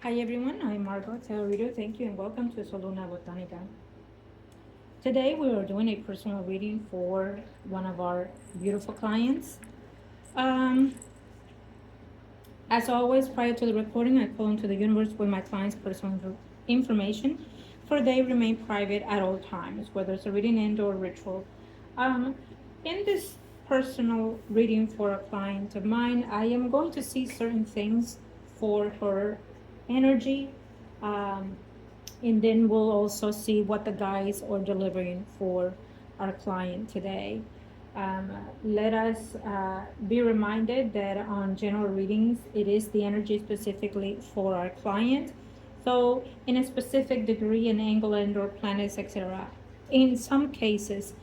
Hi everyone, I'm Margot Tarot. Thank you and welcome to Soluna Botanica. Today we are doing a personal reading for one of our beautiful clients. Um, as always, prior to the recording, I call into the universe with my client's personal information, for they remain private at all times, whether it's a reading and or ritual. Um, in this personal reading for a client of mine, I am going to see certain things for her energy. Um, and then we'll also see what the guides are delivering for our client today. Um, Let us be reminded that on general readings, it is the energy specifically for our client. So, in a specific degree and angle and or planets, etc. In some cases,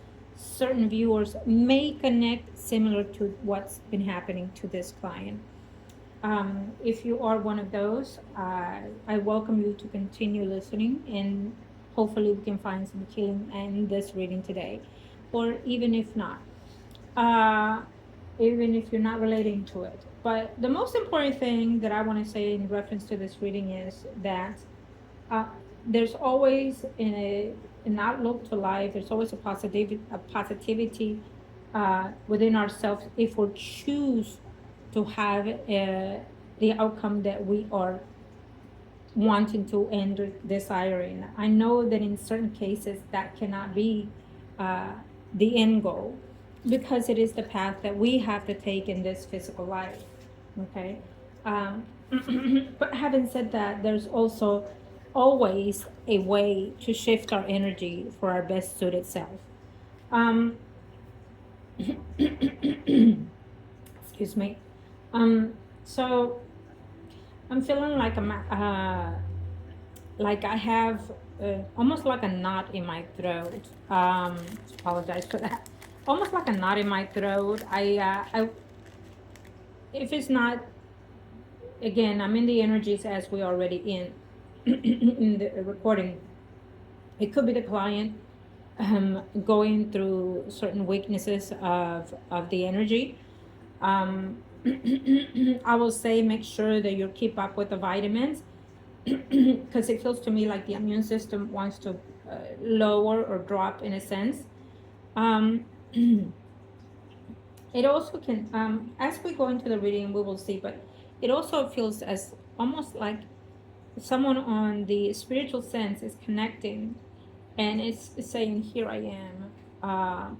certain viewers may connect similar to what's been happening to this client. If you are one of those, I welcome you to continue listening, and hopefully we can find some healing in this reading today. Or even if not, uh, even if you're not relating to it. But the most important thing that I want to say in reference to this reading is that uh, there's always an outlook to life. There's always a positivity within ourselves if we choose to have the outcome that we are wanting to and desiring. I know that in certain cases that cannot be uh, the end goal because it is the path that we have to take in this physical life. Okay. Um, but having said that, there's also always a way to shift our energy for our best suited self. Um, excuse me. So I'm feeling like I have almost like a knot in my throat. Apologize for that. Almost like a knot in my throat. If it's not, again, I'm in the energies as we already in in the recording. It could be the client going through certain weaknesses of the energy. Um, I will say make sure that you keep up with the vitamins because it feels to me like the immune system wants to lower or drop in a sense. Um, it also can, as we go into the reading, we will see, but it also feels as almost like someone on the spiritual sense is connecting and it's saying, "Here I am,"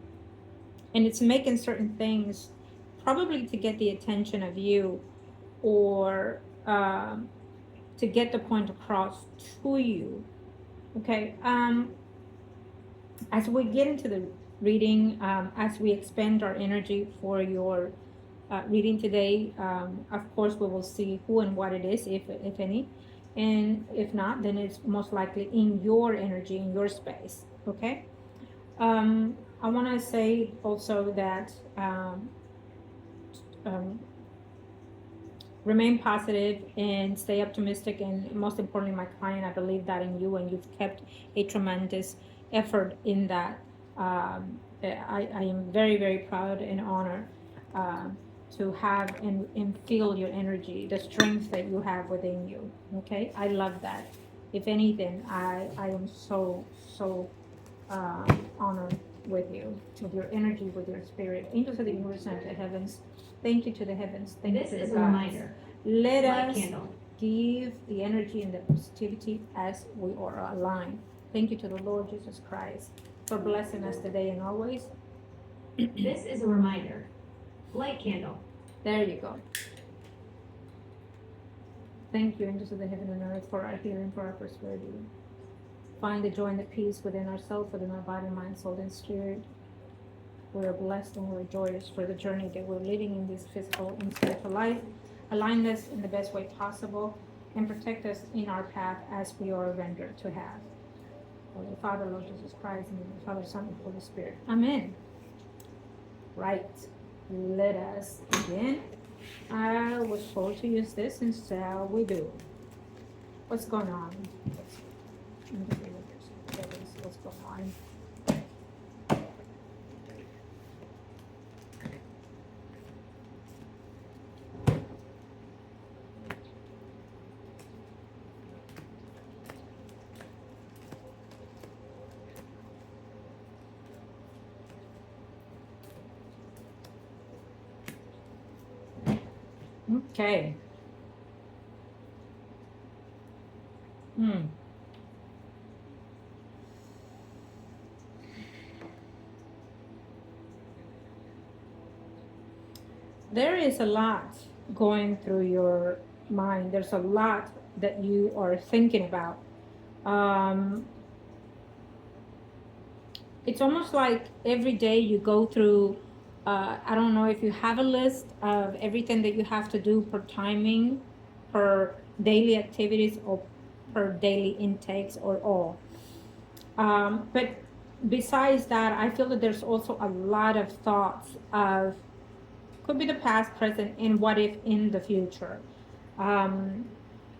and it's making certain things probably to get the attention of you or to get the point across to you. Okay. As we get into the reading, as we expend our energy for your reading today, of course, we will see who and what it is, if any. And if not, then it's most likely in your energy, in your space. Okay. I want to say also that um, remain positive and stay optimistic. And most importantly, my client, I believe that in you, and you've kept a tremendous effort in that. I am very, very proud and honored uh, to have and feel your energy, the strength that you have within you. Okay, I love that. If anything, I am so honor with you, with your energy, with your spirit. Angels of the universe and the heavens, thank you to the heavens, thank you This to the is a gods. reminder. Let Light us candle. give the energy and the positivity as we are aligned. Thank you to the Lord Jesus Christ for blessing us today and always. This is a reminder. Light candle. There you go. Thank you, angels of the heaven and earth, for our healing, for our prosperity. Find the joy and the peace within ourselves, within our body, mind, soul, and spirit. We are blessed and we're joyous for the journey that we're living in this physical and spiritual life. Align us in the best way possible and protect us in our path as we are rendered to have. Holy Father, Lord Jesus Christ, and the Father, Son, and Holy Spirit. Amen. Right. Let us begin. I was told to use this, and so we do. What's going on? What's going on? Okay. Hmm. There is a lot going through your mind. There's a lot that you are thinking about. Um, it's almost like every day you go through, I don't know if you have a list of everything that you have to do per timing, per daily activities, or per daily intakes, or all. But besides that, I feel that there's also a lot of thoughts of, could be the past, present, and what if in the future. Um,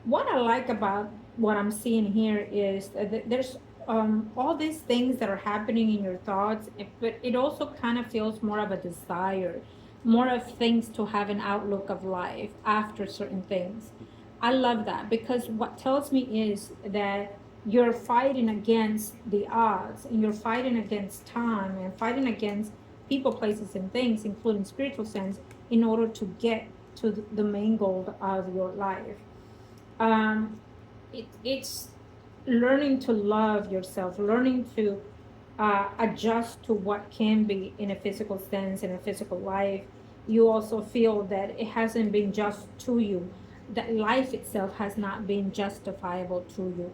what I like about what I'm seeing here is that there's all these things that are happening in your thoughts, but it also kind of feels more of a desire, more of things to have an outlook of life after certain things. I love that because what tells me is that you're fighting against the odds, and you're fighting against time, and fighting against people, places, and things, including spiritual sense, in order to get to the main goal of your life. um, it's learning to love yourself, learning to adjust to what can be in a physical sense, in a physical life. You also feel that it hasn't been just to you, that life itself has not been justifiable to you.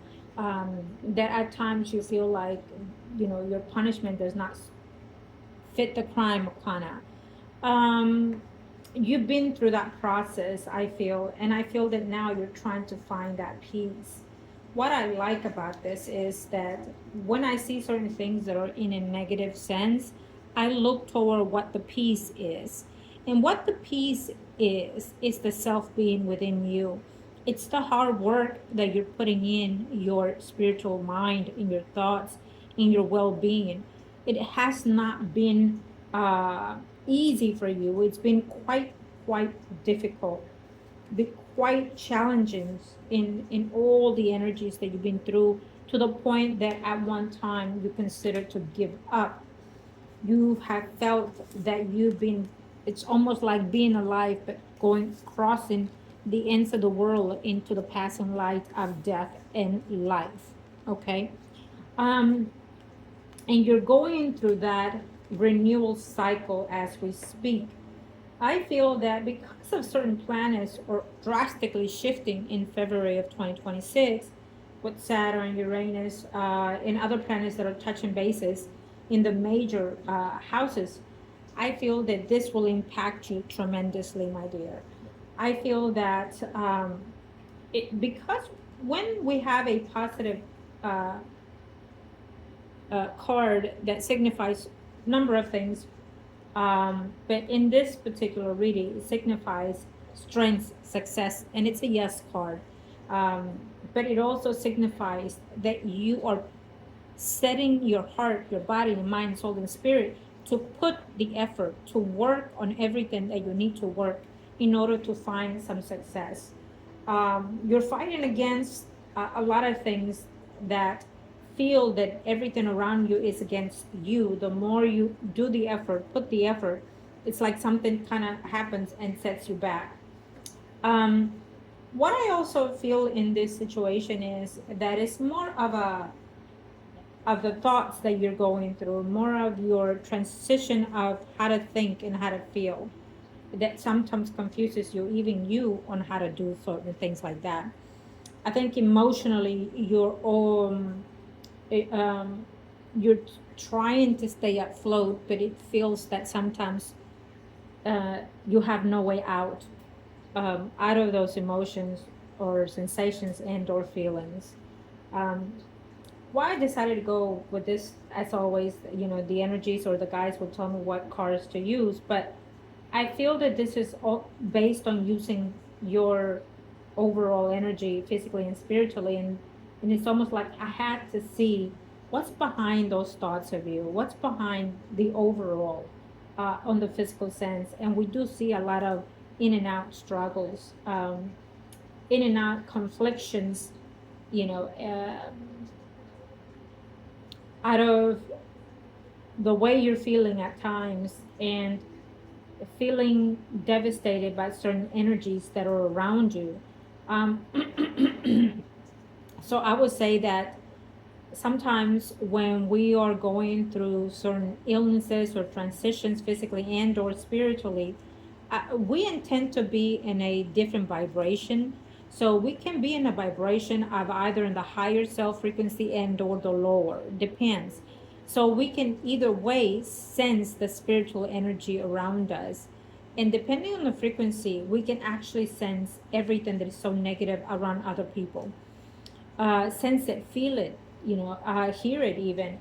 That at times you feel like, your punishment does not fit the crime, kind of. um, you've been through that process, I feel, and I feel that now you're trying to find that peace. What I like about this is that when I see certain things that are in a negative sense, I look toward what the peace is. And what the peace is the self being within you. It's the hard work that you're putting in your spiritual mind, in your thoughts, in your well being. It has not been uh, easy for you. It's been quite difficult, be quite challenging in all the energies that you've been through, to the point that at one time you considered to give up. You have felt that you've been, it's almost like being alive but going, crossing the ends of the world into the passing light of death and life. Okay. um and you're going through that renewal cycle as we speak. I feel that because of certain planets are drastically shifting in February of 2026, with Saturn, Uranus, and other planets that are touching bases in the major houses, I feel that this will impact you tremendously, my dear. I feel that because when we have a positive uh, card that signifies number of things, but in this particular reading, it signifies strength, success, and it's a yes card. But it also signifies that you are setting your heart, your body, your mind, soul, and spirit to put the effort to work on everything that you need to work in order to find some success. You're fighting against a lot of things that feel that everything around you is against you. The more you do the effort, put the effort, it's like something kind of happens and sets you back. Um, what I also feel in this situation is that it's more of the thoughts that you're going through, more of your transition of how to think and how to feel, that sometimes confuses you, even you, on how to do certain things like that. I think emotionally eh, um, you're trying to stay afloat, but it feels that sometimes you have no way out of those emotions or sensations and or feelings. Um, why I decided to go with this, as always, the energies or the guides will tell me what cards to use, but I feel that this is all based on using your overall energy, physically and spiritually, and it's almost like I had to see what's behind those thoughts of you, what's behind the overall, on the physical sense, and we do see a lot of in and out struggles, in and out conflictions, you know, out of the way you're feeling at times, and feeling devastated by certain energies that are around you. Um, so I would say that sometimes when we are going through certain illnesses or transitions physically and or spiritually, we intend to be in a different vibration. So we can be in a vibration of either in the higher self frequency and or the lower, depends. So we can either way sense the spiritual energy around us, and depending on the frequency we can actually sense everything that is so negative around other people. Sense it, feel it, hear it even.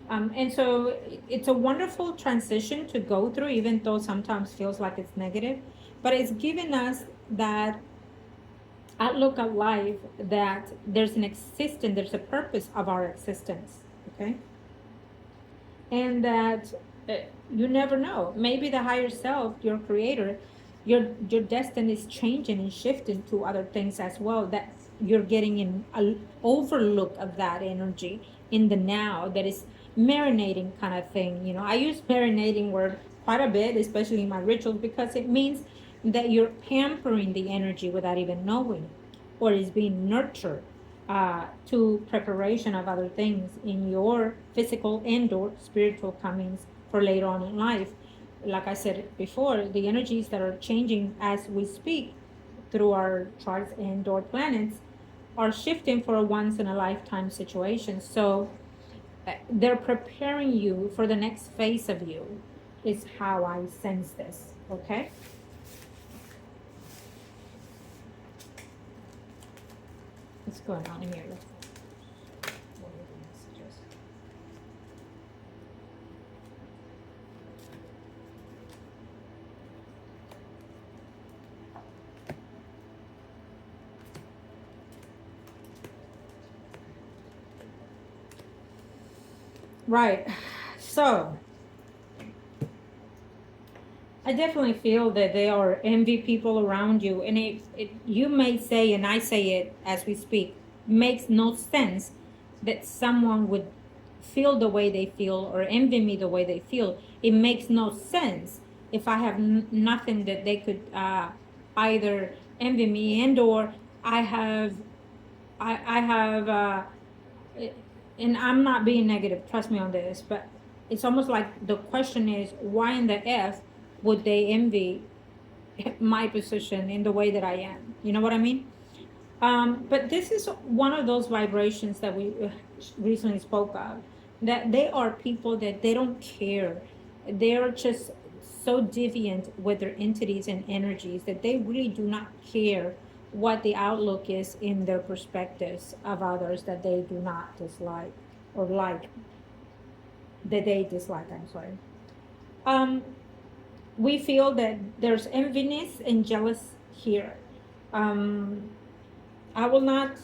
And so it's a wonderful transition to go through, even though sometimes feels like it's negative, but it's given us that outlook of life, that there's an existence, there's a purpose of our existence, okay? And that uh, you never know. Maybe the higher self, your creator, your destiny is changing and shifting to other things as well. That you're getting in an overlook of that energy in the now. That is marinating kind of thing. I use marinating word quite a bit, especially in my rituals, because it means that you're pampering the energy without even knowing, or is being nurtured to preparation of other things in your physical and or spiritual comings for later on in life. Like I said before, the energies that are changing as we speak through our charts and or planets are shifting for a once in a lifetime situation. So they're preparing you for the next phase of you, is how I sense this. Okay. What's going on here? Right. So I definitely feel that there are envy people around you, and you may say, and I say it as we speak, makes no sense that someone would feel the way they feel or envy me the way they feel. It makes no sense if I have nothing that they could either envy me and or I have I have and I'm not being negative, trust me on this, but it's almost like the question is, why in the F would they envy my position in the way that I am? You know what I mean? But this is one of those vibrations that we recently spoke of, that they are people that they don't care. They're just so deviant with their entities and energies that they really do not care what the outlook is in their perspectives of others that they do not dislike or like, that they dislike, I'm sorry. Um, we feel that there's enviness and jealous here. Um, I will not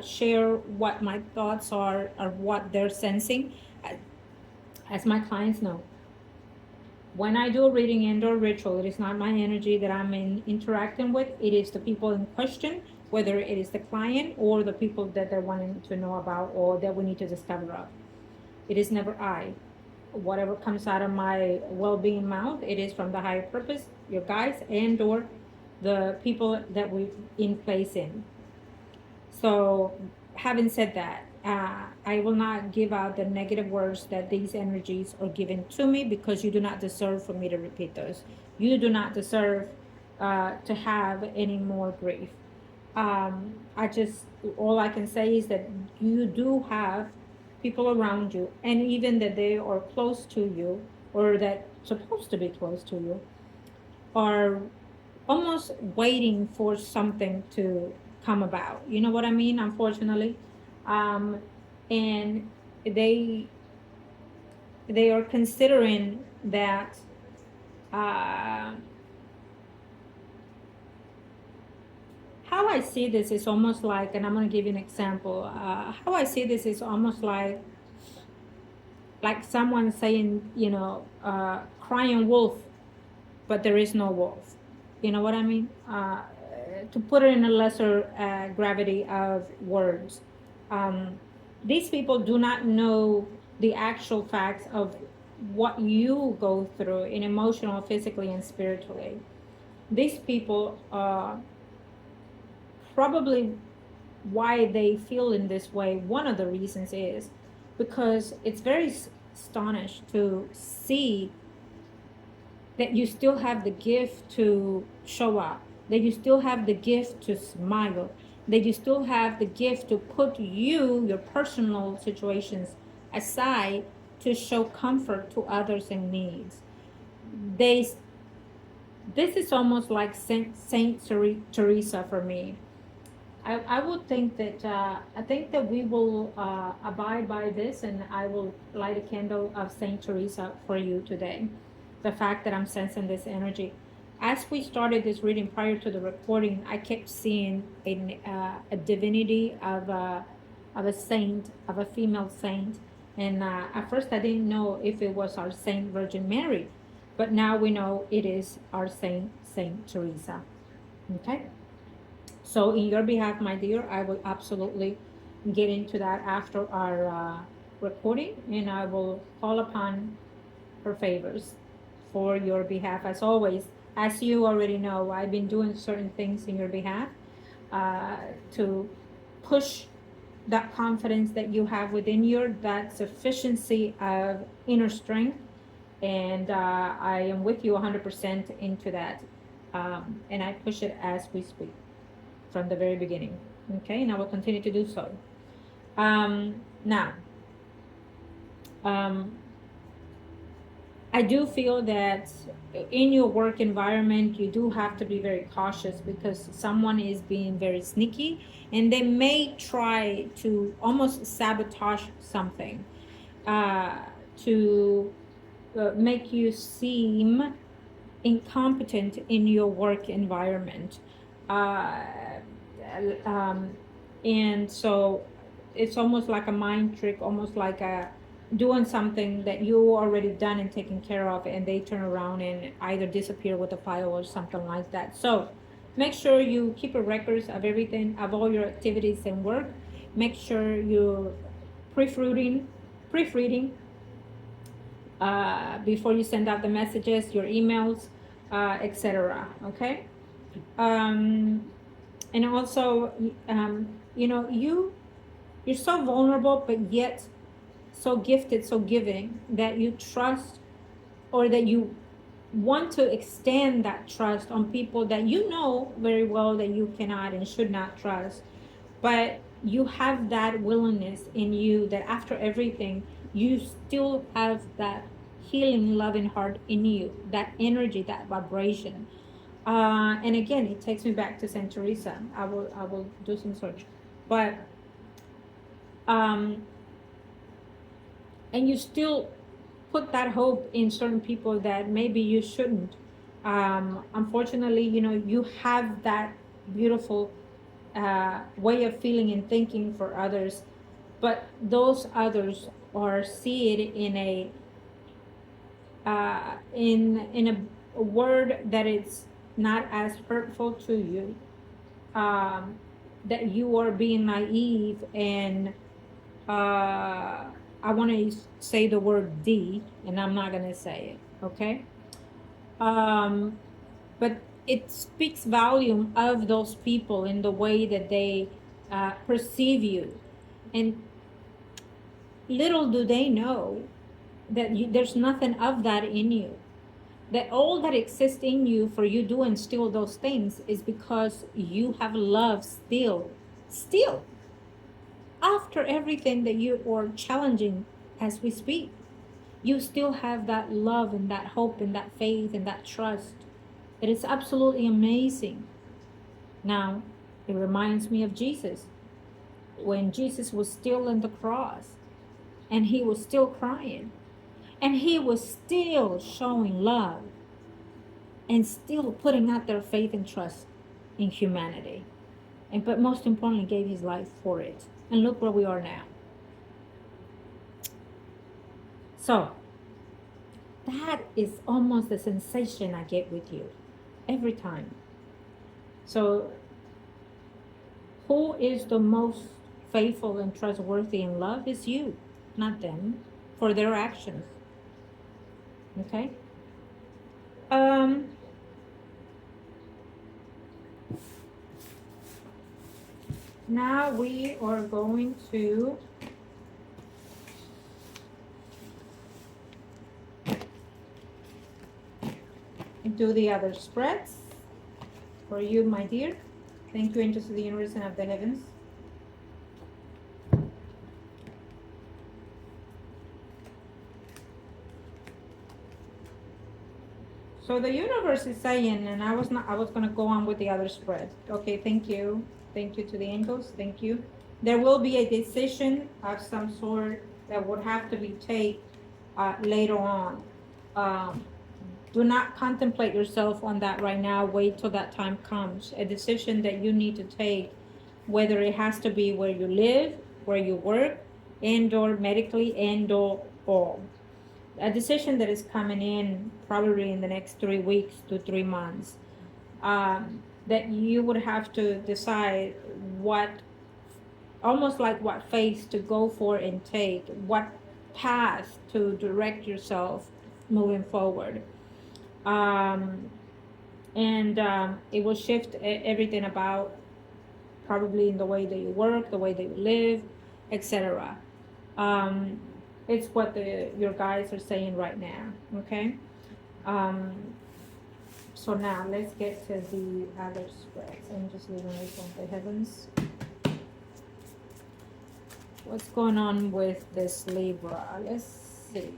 share what my thoughts are or what they're sensing. As my clients know, when I do a reading and or ritual, it is not my energy that I'm interacting with. It is the people in question, whether it is the client or the people that they're wanting to know about or that we need to discover of. It is never I. Whatever comes out of my well-being mouth, it is from the higher purpose, your guides, and or the people that we in place in. So, having said that, I will not give out the negative words that these energies are given to me, because you do not deserve for me to repeat those. You do not deserve to have any more grief. All I can say is that you do have people around you, and even that they are close to you, or that supposed to be close to you, are almost waiting for something to come about. You know what I mean? Unfortunately, um, and they they are considering that. How I see this is almost like, and I'm going to give you an example. How I see this is almost like someone saying, crying wolf, but there is no wolf. You know what I mean? To put it in a lesser gravity of words, um, these people do not know the actual facts of what you go through in emotional, physically, and spiritually. These people probably why they feel in this way. One of the reasons is because it's very astonished to see that you still have the gift to show up, that you still have the gift to smile, that you still have the gift to put your personal situations aside to show comfort to others in needs. They, this is almost like Saint Teresa for me. I would think that I think that we will abide by this, and I will light a candle of Saint Teresa for you today. The fact that I'm sensing this energy. As we started this reading prior to the recording, I kept seeing a divinity of a saint, of a female saint, and at first I didn't know if it was our Saint Virgin Mary, but now we know it is our Saint Teresa. Okay. So, in your behalf, my dear, I will absolutely get into that after our recording, and I will call upon her favors for your behalf. As always, as you already know, I've been doing certain things in your behalf uh, to push that confidence that you have within you, that sufficiency of inner strength, and I am with you 100% into that, and I push it as we speak from the very beginning. Okay, and I will continue to do so. Now, um, I do feel that in your work environment, you do have to be very cautious because someone is being very sneaky and they may try to almost sabotage something uh, to make you seem incompetent in your work environment. Uh, um, and so it's almost like a mind trick, almost like a doing something that you already done and taken care of, and they turn around and either disappear with a file or something like that. So make sure you keep a records of everything, of all your activities and work. Make sure you're proofreading, proofreading before you send out the messages, your emails, etc. Okay. Um, and also, you know, you're so vulnerable, but yet so gifted, so giving that you trust, or that you want to extend that trust on people that you know very well that you cannot and should not trust, but you have that willingness in you that after everything you still have that healing loving heart in you, that energy, that vibration. And again, it takes me back to Saint Teresa. I will do some search, but um, and you still put that hope in certain people that maybe you shouldn't. Unfortunately, you know, you have that beautiful way of feeling and thinking for others, but those others are see it in a in a word that it's not as hurtful to you, um, that you are being naive and I want to say the word D, and I'm not going to say it, okay? Um, but it speaks volume of those people in the way that they perceive you. And little do they know that there's nothing of that in you. That all that exists in you for you doing still those things is because you have love still, after everything that you are challenging as we speak. You still have that love and that hope and that faith and that trust. It is absolutely amazing. Now, it reminds me of Jesus. When Jesus was still on the cross and he was still crying and he was still showing love and still putting out their faith and trust in humanity. And but most importantly, gave his life for it. And look where we are now. So that is almost the sensation I get with you every time. So who is the most faithful and trustworthy in love is you, not them, for their actions. Okay. Um, Now we are going to do the other spreads for you, my dear. Thank you, angels of the universe and of the heavens. So the universe is saying, and I was gonna go on with the other spread. Okay, thank you. Thank you to the angels. Thank you. There will be a decision of some sort that would have to be taken later on. Um, do not contemplate yourself on that right now. Wait till that time comes. A decision that you need to take, whether it has to be where you live, where you work, and or medically, and or all. A decision that is coming in probably in the next 3 weeks to 3 months. That you would have to decide what, almost like what phase to go for and take, what path to direct yourself moving forward. Um, and it will shift everything about, probably in the way that you work, the way that you live, etc. Um, it's what your guides are saying right now. Okay. Um, so now let's get to the other spreads. I'm just leaving this on the heavens. What's going on with this Libra? Let's see.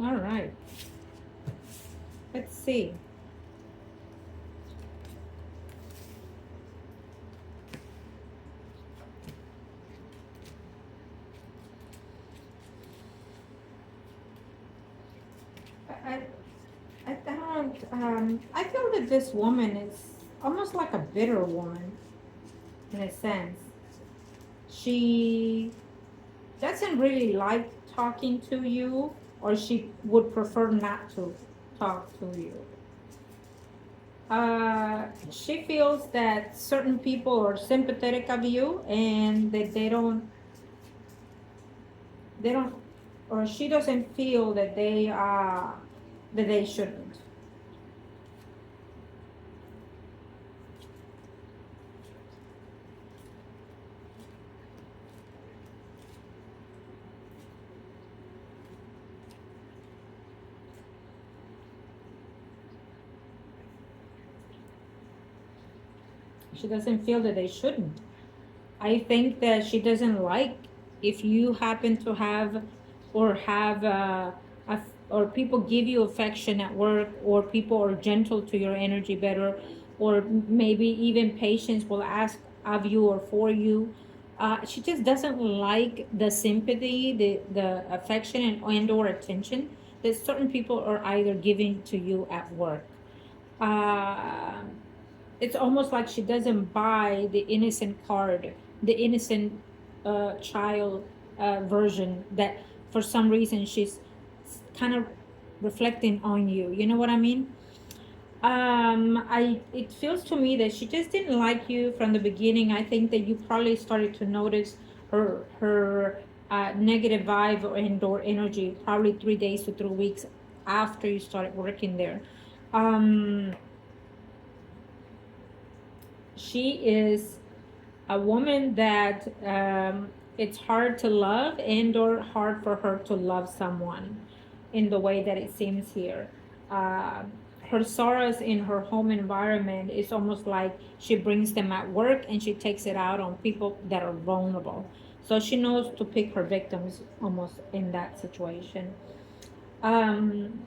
All right. Let's see. I, I don't, I feel that this woman is almost like a bitter woman in a sense. She doesn't really like talking to you, or she would prefer not to talk to you. She feels that certain people are sympathetic of you and that they don't, or she doesn't feel that they shouldn't. She doesn't feel that they shouldn't. I think that she doesn't like if you happen to have, or have or people give you affection at work, or people are gentle to your energy better, or maybe even patients will ask of you or for you. She just doesn't like the sympathy, the affection and or attention that certain people are either giving to you at work. Uh, it's almost like she doesn't buy the innocent card, the innocent child version that for some reason she's kind of reflecting on you. You know what I mean? It feels to me that she just didn't like you from the beginning. I think that you probably started to notice her negative vibe and or energy probably 3 days to 3 weeks after you started working there. Um, she is a woman that it's hard to love and or hard for her to love someone in the way that it seems here. Uh, Her sorrows in her home environment is almost like she brings them at work and she takes it out on people that are vulnerable. So she knows to pick her victims almost in that situation. Um,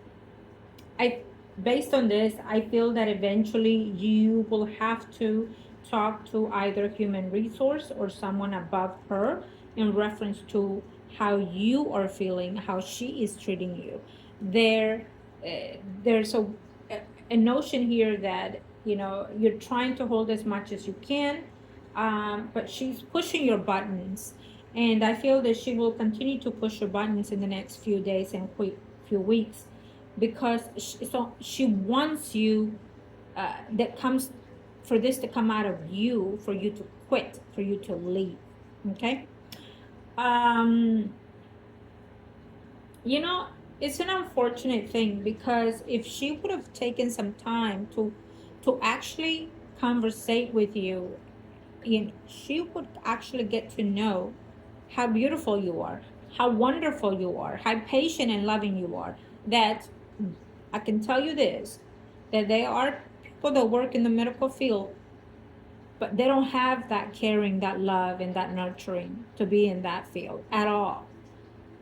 I Based on this, I feel that eventually you will have to talk to either human resource or someone above her in reference to how you are feeling, how she is treating you. There, there's a notion here that you're trying to hold as much as you can, but she's pushing your buttons, and I feel that she will continue to push your buttons in the next few days and few weeks, because she wants you, that comes for this to come out of you, for you to quit, for you to leave. Okay. um you know, it's an unfortunate thing, because if she would have taken some time to actually conversate with you, she would actually get to know how beautiful you are, how wonderful you are, how patient and loving you are. That I can tell you this, that there are people that work in the medical field, but they don't have that caring, that love, and that nurturing to be in that field at all.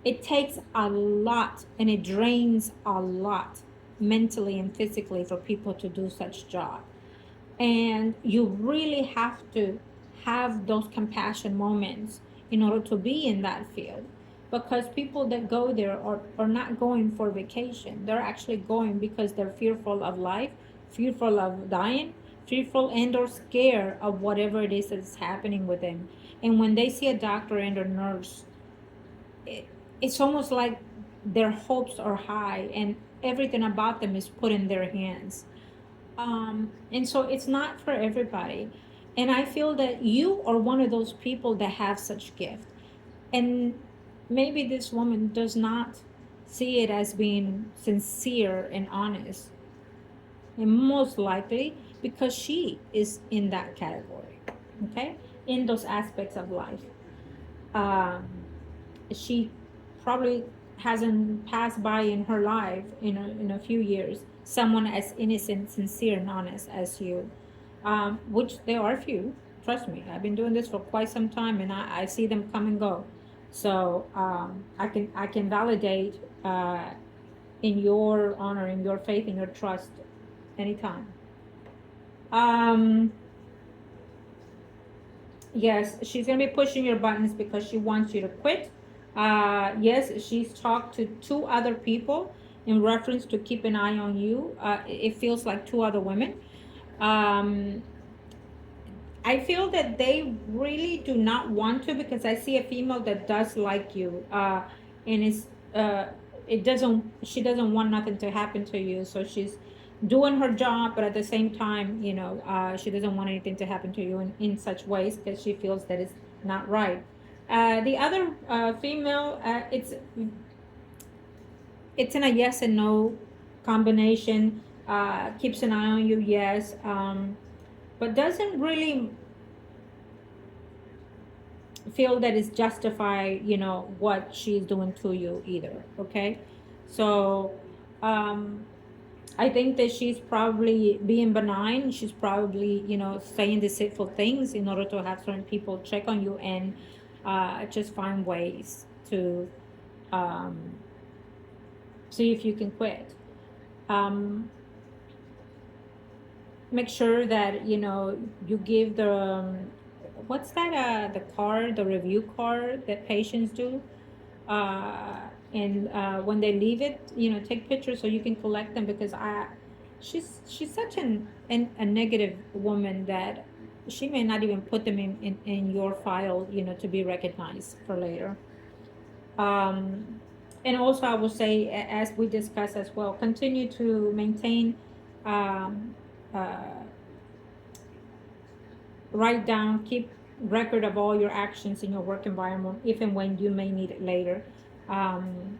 It takes a lot, and it drains a lot mentally and physically for people to do such job. And you really have to have those compassion moments in order to be in that field, because people that go there are not going for vacation. They're actually going because they're fearful of life, fearful of dying, fearful and or scared of whatever it is that's happening with them. And when they see a doctor and a nurse, it, it's almost like their hopes are high, and everything about them is put in their hands. And so it's not for everybody. And I feel that you are one of those people that have such gift. And maybe this woman does not see it as being sincere and honest. And most likely because she is in that category, okay? In those aspects of life. Um, she probably hasn't passed by in her life in a few years someone as innocent, sincere, and honest as you, which there are few. Trust me, I've been doing this for quite some time, and I see them come and go. So I can validate in your honor, in your faith, in your trust, anytime. Um, Yes, she's gonna be pushing your buttons because she wants you to quit. Yes, she's talked to two other people in reference to keep an eye on you. It feels like two other women. Um, I feel that they really do not want to, because I see a female that does like you, and uh, it doesn't. She doesn't want nothing to happen to you, so she's doing her job, but at the same time, she doesn't want anything to happen to you in such ways, because she feels that it's not right. The other female, it's in a yes and no combination. Keeps an eye on you, yes, but doesn't really feel that it's justify, what she's doing to you either. Okay, so um, I think that she's probably being benign. She's probably, saying deceitful things in order to have certain people check on you, and just find ways to um, see if you can quit. Um, Make sure that you give what's that, the card, the review card that patients do, uh, and when they leave it, take pictures so you can collect them, because she's such a negative woman that she may not even put them in your file, to be recognized for later. um, and also I will say, as we discussed as well, continue to maintain, um, uh, write down, keep record of all your actions in your work environment, if and when you may need it later. Um,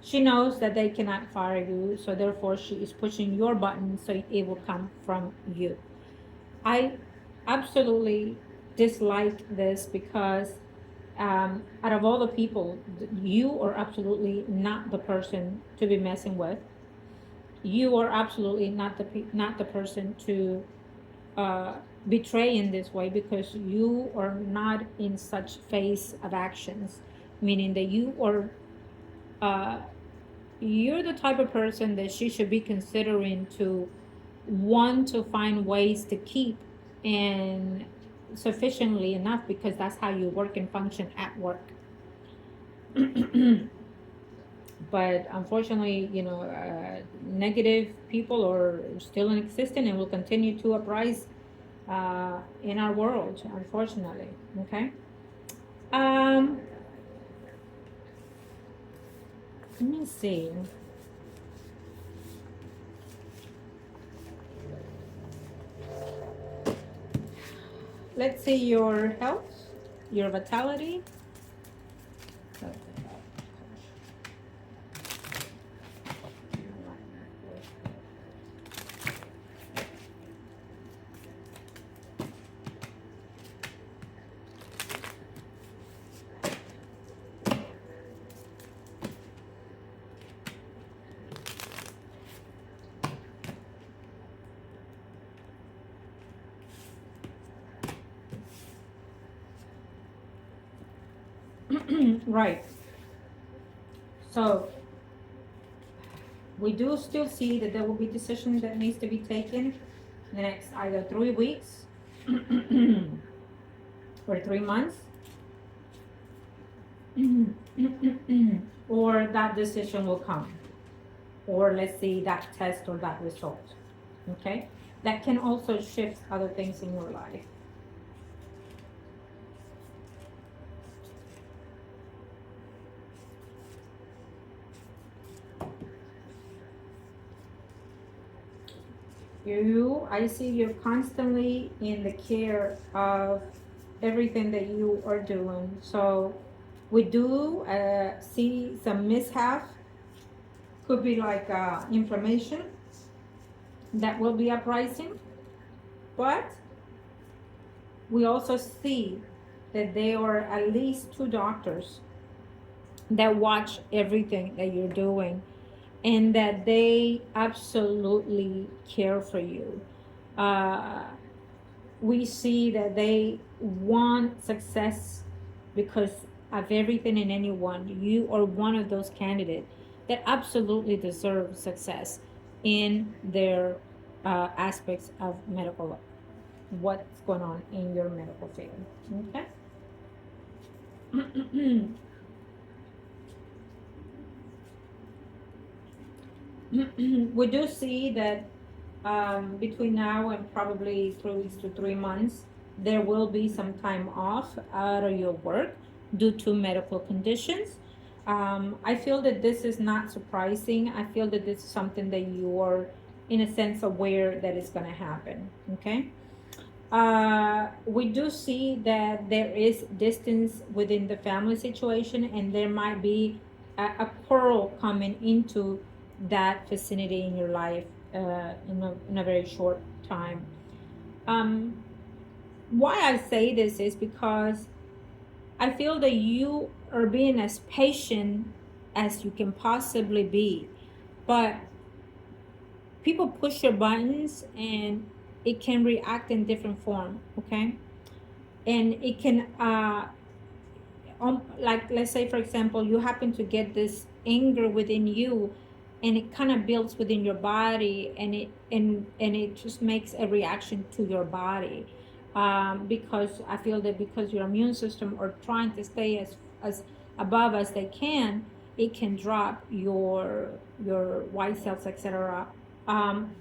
she knows that they cannot fire you, so therefore she is pushing your button so it will come from you. I absolutely dislike this, because out of all the people, you are absolutely not the person to be messing with. You are absolutely not the person to uh, betray in this way, because you are not in such phase of actions, meaning that uh, you're the type of person that she should be considering to want to find ways to keep, and sufficiently enough, because that's how you work and function at work. But unfortunately, negative people are still in existence and will continue to uprise in our world, unfortunately. Okay. Um, Let me see. Let's see your health, your vitality. Right. So we do still see that there will be decisions that needs to be taken in the next either 3 weeks or 3 months, or that decision will come, or let's see that test or that result. Okay, that can also shift other things in your life. I see you're constantly in the care of everything that you are doing. So we do see some mishap. Could be like inflammation that will be uprising, but we also see that there are at least 2 doctors that watch everything that you're doing and that they absolutely care for you. Uh, we see that they want success because of everything and anyone. You are one of those candidates that absolutely deserve success in their aspects of medical, what's going on in your medical field. Okay. We do see that between now and probably 3 weeks to 3 months, there will be some time off out of your work due to medical conditions. I feel that this is not surprising. I feel that this is something that you are, in a sense, aware that is going to happen. Okay. We do see that there is distance within the family situation, and there might be a quarrel coming into that vicinity in your life in a very short time. Um, why I say this is because I feel that you are being as patient as you can possibly be, but people push your buttons and it can react in different form. Okay, and it can like let's say for example you happen to get this anger within you, and it kind of builds within your body, and it just makes a reaction to your body, because I feel that because your immune system are trying to stay as above as they can, it can drop your white cells, etc., um,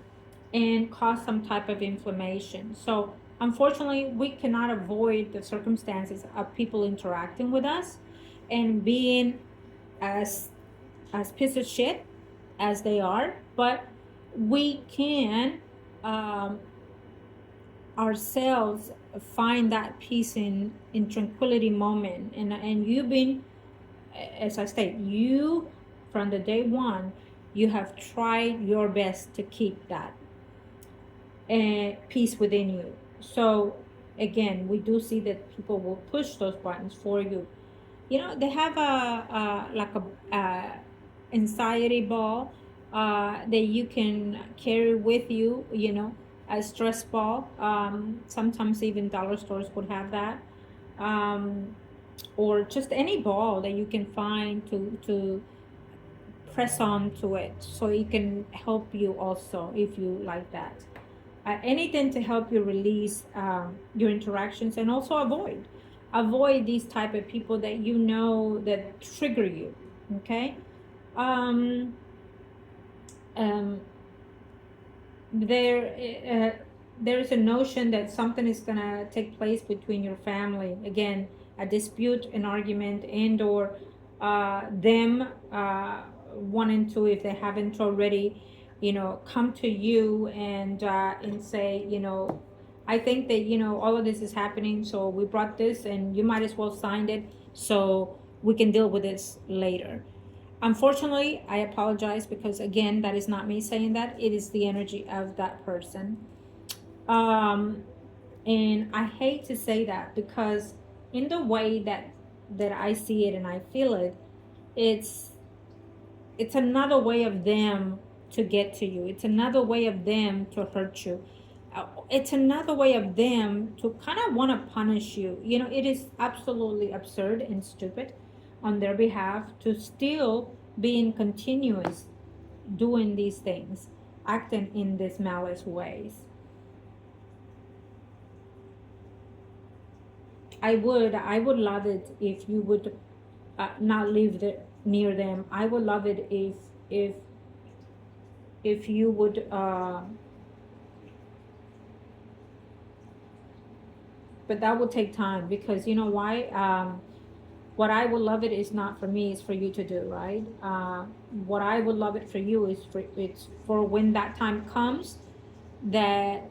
and cause some type of inflammation. So unfortunately, we cannot avoid the circumstances of people interacting with us and being as piece of shit as they are, but we can um, ourselves find that peace in tranquility moment, and you've been, as I state, you from the day one, you have tried your best to keep that peace within you. So again, we do see that people will push those buttons for you. They have a like a anxiety ball that you can carry with you. A stress ball. Sometimes even dollar stores would have that, um, or just any ball that you can find to press on to it, so it can help you also if you like that. Anything to help you release your interactions, and also avoid these type of people that that trigger you. Okay. um, um, there there is a notion that something is going to take place between your family. Again, a dispute, an argument, and or them wanting to, if they haven't already, come to you and say, I think that, all of this is happening, so we brought this and you might as well sign it so we can deal with this later. Unfortunately, I apologize because, again, that is not me saying that. It is the energy of that person. Um, and I hate to say that because in the way that I see it and I feel it, it's it's another way of them to get to you. It's another way of them to hurt you. It's another way of them to kind of want to punish you. It is absolutely absurd and stupid on their behalf to still be in continuous doing these things, acting in these malice ways. I would love it if you would not live near them. I would love it if you would, but that would take time because you know why? What I would love it is not for me; it's for you to do, right? What I would love it for you is it's for when that time comes that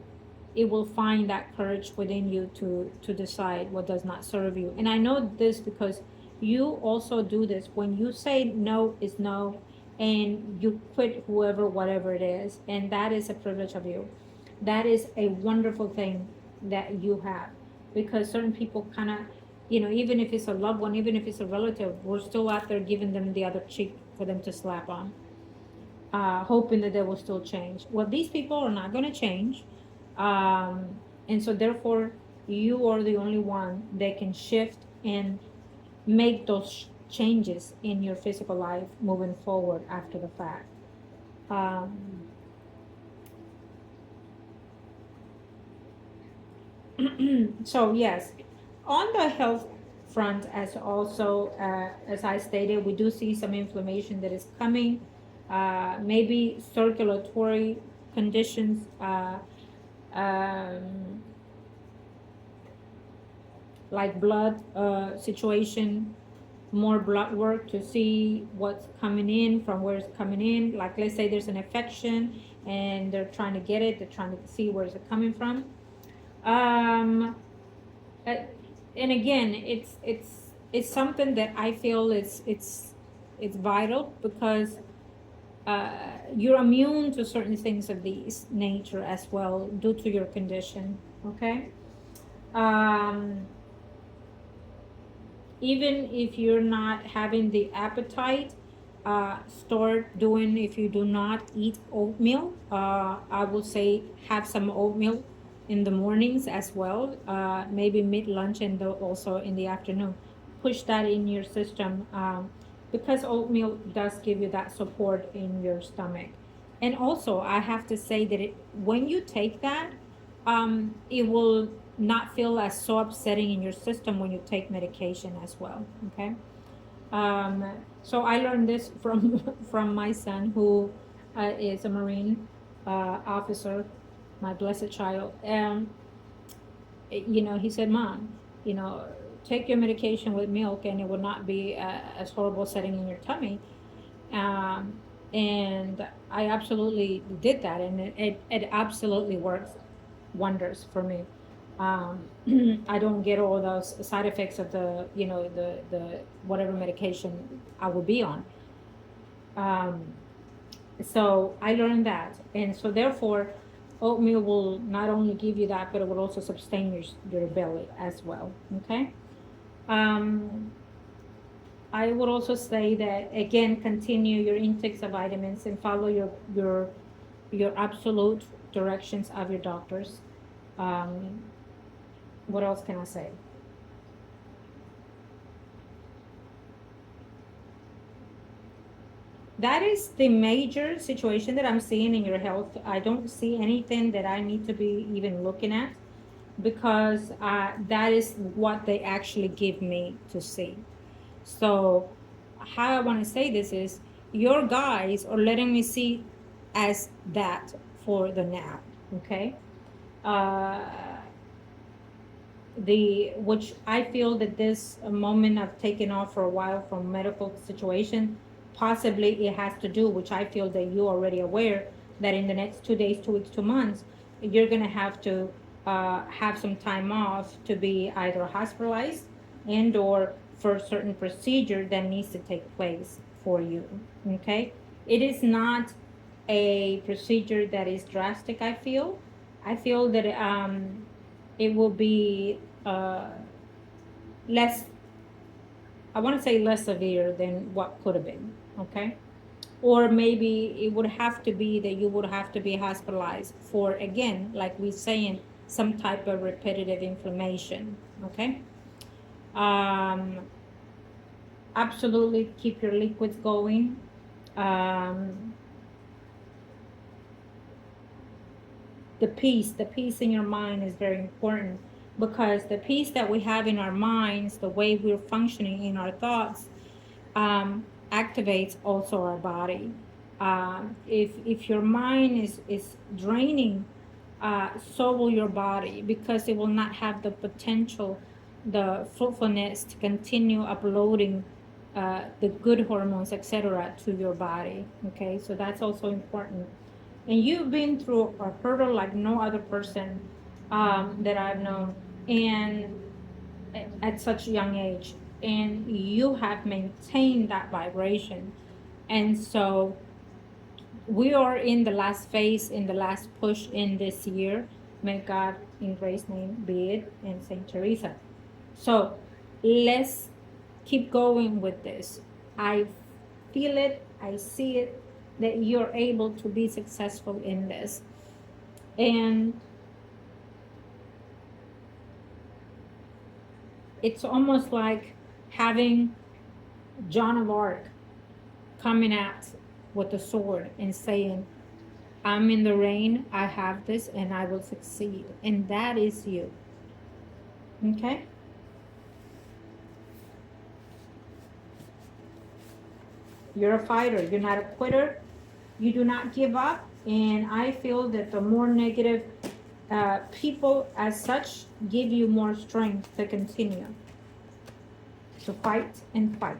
it will find that courage within you to decide what does not serve you. And I know this because you also do this. When you say no is no, and you quit whoever, whatever it is, and that is a privilege of you. That is a wonderful thing that you have, because certain people kind of, even if it's a loved one, even if it's a relative, we're still out there giving them the other cheek for them to slap on, hoping that they will still change. Well, these people are not going to change. And so therefore you are the only one that can shift and make those changes in your physical life moving forward after the fact. um, so yes, on the health front, as I stated, we do see some inflammation that is coming, maybe circulatory conditions, um, like blood situation, more blood work to see what's coming in, from where it's coming in. Like, let's say there's an infection and they're trying to get it, they're trying to see where is it coming from. um uh, and again, it's something that I feel it's vital because you're immune to certain things of these nature as well due to your condition. Okay. um Even if you're not having the appetite, start doing, if you do not eat oatmeal, I would say have some oatmeal in the mornings as well, maybe mid lunch and also in the afternoon. Push that in your system, because oatmeal does give you that support in your stomach. And also, I have to say that when you take that, it will not feel as so upsetting in your system when you take medication as well. Okay. um, so I learned this from from my son, who is a Marine officer, my blessed child. And he said, "Mom, you know take your medication with milk and it will not be as horrible setting in your tummy." um, and I absolutely did that, and it absolutely works wonders for me. um, I don't get all those side effects of the whatever medication I will be on. um, so I learned that, and so therefore oatmeal will not only give you that, but it will also sustain your belly as well. Okay. um, I would also say that, again, continue your intakes of vitamins and follow your absolute directions of your doctors. Um, what else can I say? That is the major situation that I'm seeing in your health. I don't see anything that I need to be even looking at, because that is what they actually give me to see. So, how I want to say this is, your guys are letting me see as that for the now. Okay. uh, which I feel that this moment of taking off for a while from medical situation, possibly it has to do, which I feel that you're already aware, that in the next 2 days, 2 weeks, 2 months, you're gonna have to have some time off to be either hospitalized and or for a certain procedure that needs to take place for you. Okay, it is not a procedure that is drastic. I feel that it will be less, I want to say less severe than what could have been, okay? Or maybe it would have to be that you would have to be hospitalized for, again, like we're saying, some type of repetitive inflammation, okay? Um, Absolutely keep your liquids going. Um, the peace in your mind is very important, because the peace that we have in our minds, the way we're functioning in our thoughts, activates also our body. If your mind is draining, so will your body, because it will not have the potential, the fruitfulness to continue uploading the good hormones, etc., to your body. Okay, so that's also important. And you've been through a hurdle like no other person that I've known, and at such a young age, and you have maintained that vibration. And so we are in the last phase, in the last push in this year. May God in grace name be it, and Saint Teresa. So let's keep going with this. I feel it, I see it, that you're able to be successful in this. And it's almost like having Joan of Arc coming out with a sword and saying, I'm in the rain, I have this, and I will succeed. And that is you. Okay? You're a fighter, you're not a quitter, you do not give up. And I feel that the more negative people as such give you more strength to continue to fight and fight.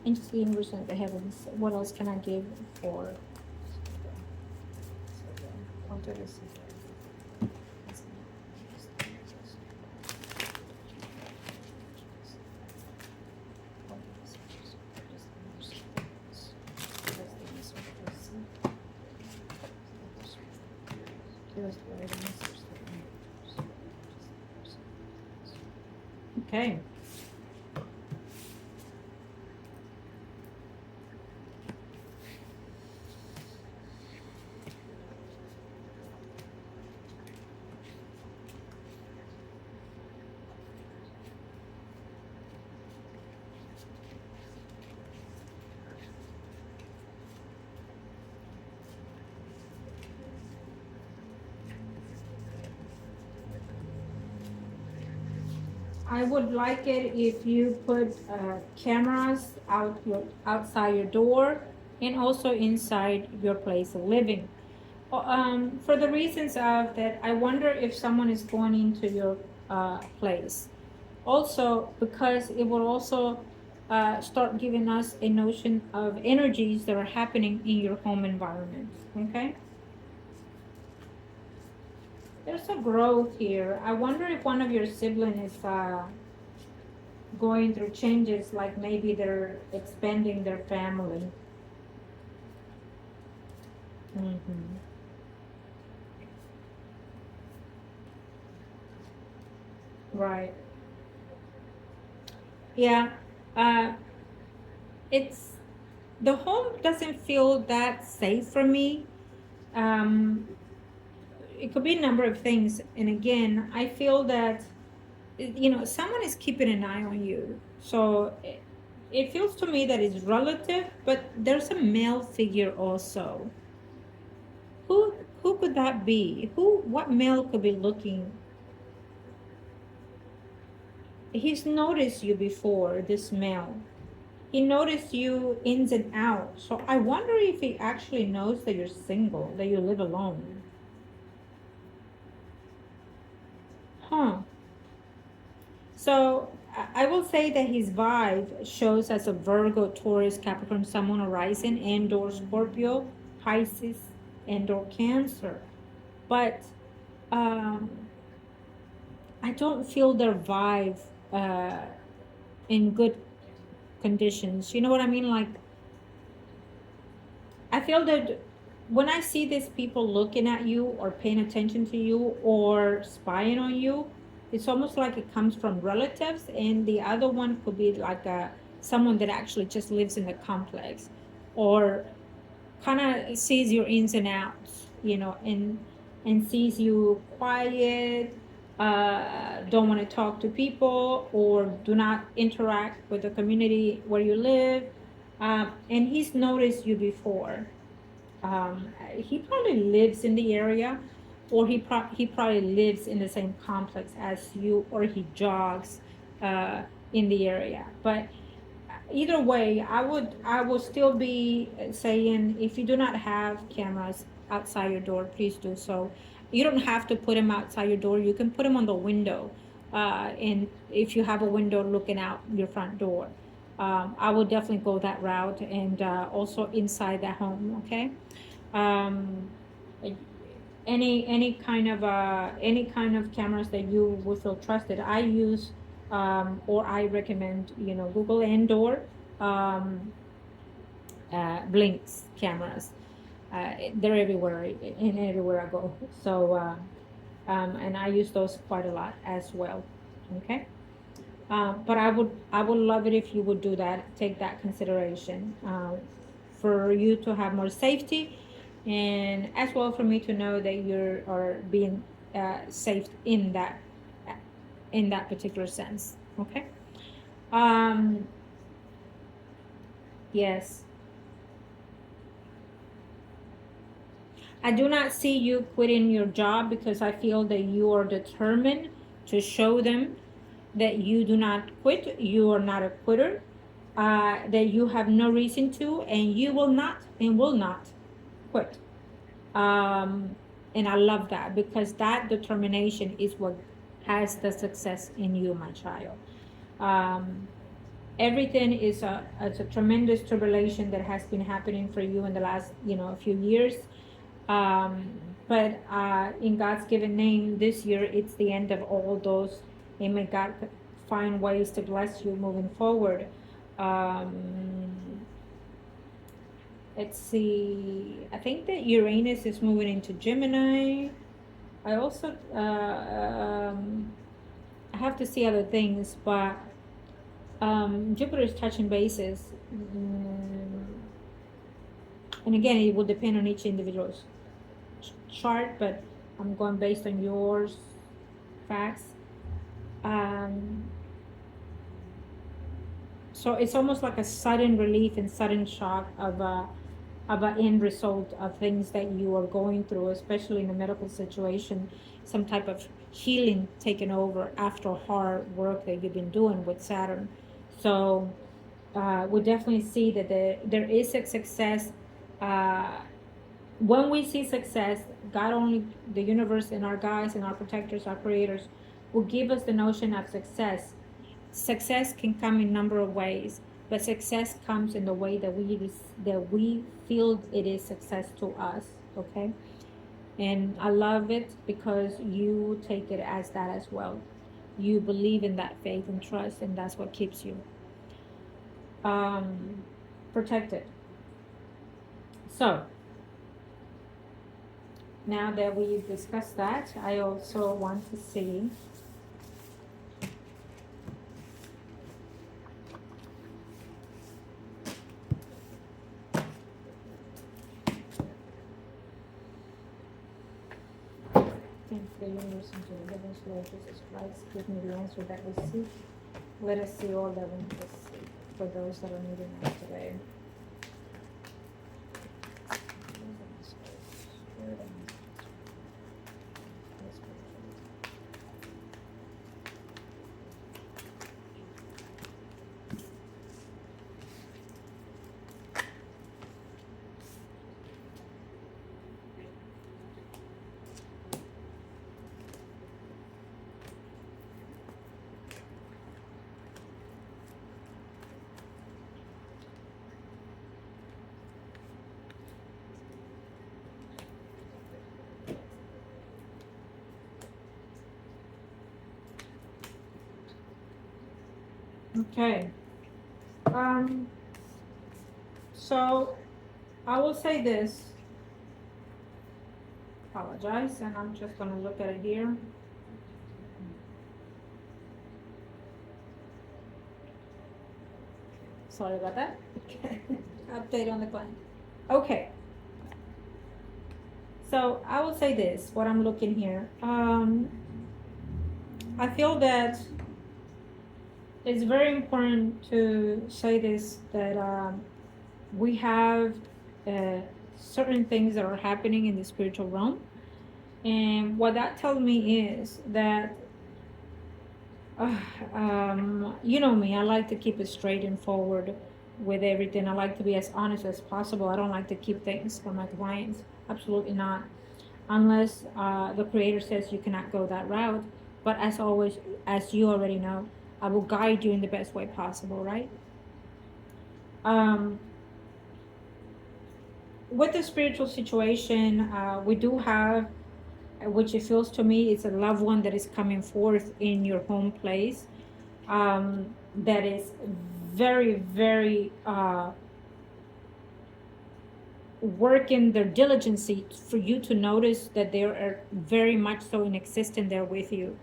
And just the universe and the heavens. What else can I give for? Okay. I would like it if you put cameras outside your door and also inside your place of living. For the reasons of that, I wonder if someone is going into your place. Also, because it will also start giving us a notion of energies that are happening in your home environment. Okay? There's a growth here. I wonder if one of your siblings is going through changes, like maybe they're expanding their family. Mm-hmm. Right. Yeah. Uh, it's the home doesn't feel that safe for me. Um, it could be a number of things. And again, I feel that someone is keeping an eye on you. So it feels to me that it's relative, but there's a male figure also. Who could that be? What male could be looking? He's noticed you before, this male. He noticed you ins and out. So I wonder if he actually knows that you're single, that you live alone. Huh. So I will say that his vibe shows as a Virgo, Taurus, Capricorn, Sun, Moon, Horizon, and/or Scorpio, Pisces, and/or Cancer. But um, I don't feel their vibe uh, in good conditions. You know what I mean? Like, I feel that when I see these people looking at you or paying attention to you or spying on you, it's almost like it comes from relatives, and the other one could be like someone that actually just lives in the complex, or kind of sees your ins and outs, and sees you quiet, don't want to talk to people, or do not interact with the community where you live. And he's noticed you before. He probably lives in the area, or he probably lives in the same complex as you, or he jogs uh, in the area. But either way, I would still be saying, if you do not have cameras outside your door, please do so. You don't have to put them outside your door. You can put them on the window, and if you have a window looking out your front door, I would definitely go that route, and also inside the home. Okay. um, any kind of cameras that you would feel trusted. I use or I recommend, Google and/or um, Blink's cameras. They're everywhere, in everywhere I go. So and I use those quite a lot as well. Okay. But I would love it if you would do that. Take that consideration, for you to have more safety, and as well for me to know that you are being safe in that particular sense. Okay. Um. Yes. I do not see you quitting your job, because I feel that you are determined to show them that you do not quit, you are not a quitter, that you have no reason to, and you will not and will not quit. Um, and I love that, because that determination is what has the success in you, my child. Um, Everything is a tremendous tribulation that has been happening for you in the last few years, um, but in God's given name, this year it's the end of all those, and may God find ways to bless you moving forward. um, let's see, I think that Uranus is moving into Gemini. I also I have to see other things, but Jupiter is touching bases. And again, it will depend on each individual's chart, but I'm going based on yours facts. Um, so it's almost like a sudden relief and sudden shock of an end result of things that you are going through, especially in a medical situation, some type of healing taken over after hard work that you've been doing with Saturn. So we definitely see that there is a success. Uh, when we see success, God only, the universe, and our guides and our protectors, our creators, will give us the notion of success. Success can come in a number of ways, but success comes in the way that we feel it is success to us. Okay, and I love it because you take it as that as well. You believe in that faith and trust, and that's what keeps you um, protected. So now that we've discussed that, I also want to see if the universe and the heavens, Lord Jesus Christ, give me the answer that we seek. Let us see all that we need to see for those that are needing us today. Okay. So I will say this. Apologize, and I'm just gonna look at it here. Sorry about that. Update on the client. Okay. So I will say this, what I'm looking here. I feel that it's very important to say this, that we have uh, certain things that are happening in the spiritual realm. And what that tells me is that, you know me, I like to keep it straight and forward with everything. I like to be as honest as possible. I don't like to keep things from my clients. Absolutely not. Unless the creator says you cannot go that route. But as always, as you already know, I will guide you in the best way possible, right? Um, with the spiritual situation, we do have, which it feels to me, it's a loved one that is coming forth in your home place, that is very, very working their diligence for you to notice that they are very much so in existence there with you.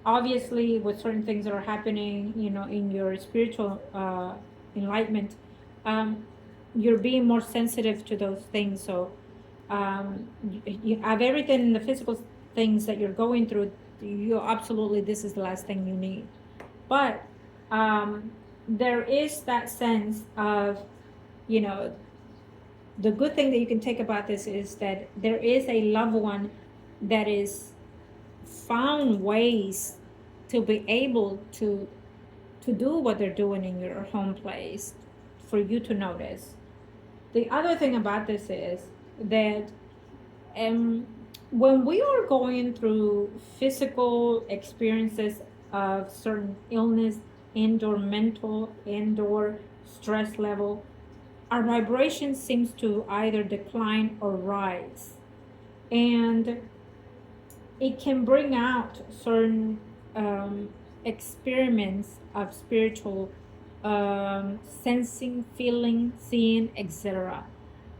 Obviously, with certain things that are happening, you know, in your spiritual enlightenment, you're being more sensitive to those things. So you have everything in the physical things that you're going through. You absolutely, this is the last thing you need. But there is that sense of, you know, the good thing that you can take about this is that there is a loved one that is found ways to be able to do what they're doing in your home place for you to notice. The other thing about this is that when we are going through physical experiences of certain illness and/or mental and/or stress level, our vibration seems to either decline or rise. And it can bring out certain experiments of spiritual sensing, feeling, seeing, etc.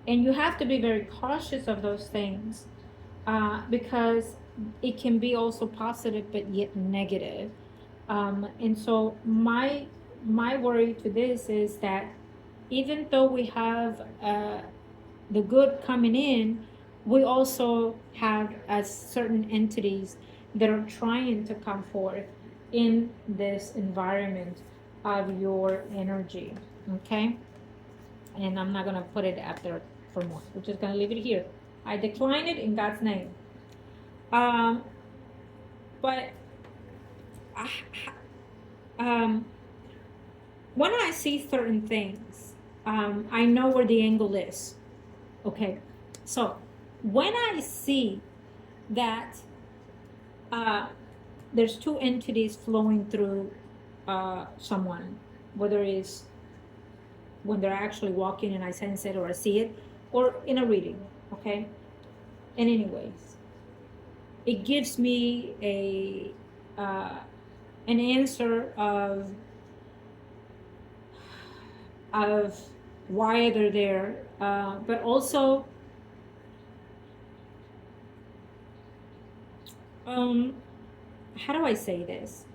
And you have to be very cautious of those things because it can be also positive but yet negative. And so my worry to this is that even though we have the good coming in, we also have certain entities that are trying to come forth in this environment of your energy. Okay? And I'm not going to put it up there for more. We're just going to leave it here. I decline it in God's name. But when I see certain things, I know where the angle is. Okay, so when I see that there's two entities flowing through someone, whether it's when they're actually walking and I sense it or I see it, or in a reading, okay? And anyways, it gives me an answer of why they're there, but also how do I say this?